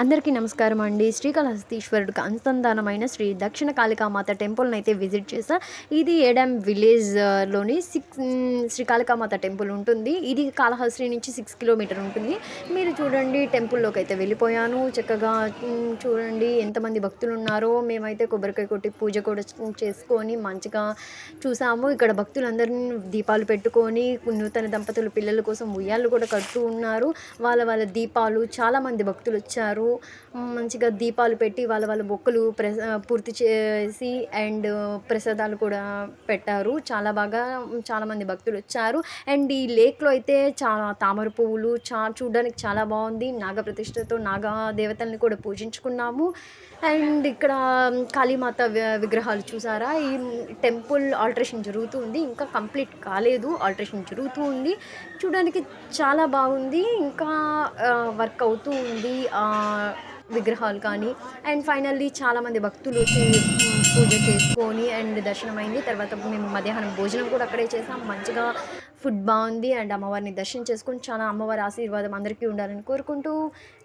అందరికీ నమస్కారం అండి. శ్రీకాళహస్తీశ్వరుడికి అనుసంధానమైన శ్రీ దక్షిణ కాళికామాత టెంపుల్‌ని అయితే విజిట్ చేశా. ఇది ఏడాం విలేజ్‌లోని శ్రీ కాళికామాత టెంపుల్ ఉంటుంది. ఇది కాళహస్తి నుంచి 6 కిలోమీటర్ ఉంటుంది. మీరు చూడండి టెంపుల్‌లోకైతే వెళ్ళిపోయాను. చక్కగా చూడండి ఎంతమంది భక్తులున్నారో. మేమైతే కొబ్బరికాయ కొట్టి పూజ కూడా చేసుకొని మంచిగా చూసాము. ఇక్కడ భక్తులందరిని దీపాలు పెట్టుకొని నూతన దంపతులు పిల్లల కోసం ఉయ్యాలు కూడా కడుతూ ఉన్నారు. వాళ్ళ దీపాలు చాలామంది భక్తులొచ్చారు. మంచిగా దీపాలు పెట్టి వాళ్ళ మొక్కులు పూర్తి చేసి అండ్ ప్రసాదాలు కూడా పెట్టారు. చాలా బాగా చాలామంది భక్తులొచ్చారు. అండ్ ఈ లేక్‌లో అయితే చాలా తామర పువ్వులు చూడ్డానికి చాలా బావుంది. నాగప్రతిష్ఠతో నాగా దేవతల్ని కూడా పూజించుకున్నాము. అండ్ ఇక్కడ కాళీమాత విగ్రహాలు చూసారా? ఈ టెంపుల్ ఆల్టరేషన్ జరుగుతూ ఉంది. ఇంకా కంప్లీట్ కాలేదు. ఆల్టరేషన్ జరుగుతూ ఉంది. చూడడానికి చాలా బాగుంది. ఇంకా వర్క్ అవుతూ ఉంది. విగ్రహాలు కానీ అండ్ ఫైనల్లీ చాలామంది భక్తులు వచ్చి పూజ చేసుకొని అండ్ దర్శనమైంది. తర్వాత మేము మధ్యాహ్నం భోజనం కూడా అక్కడే చేసాం. మంచిగా ఫుడ్ బాగుంది. అండ్ అమ్మవారిని దర్శనం చేసుకొని చాలా అమ్మవారి ఆశీర్వాదం అందరికీ ఉండాలని కోరుకుంటూ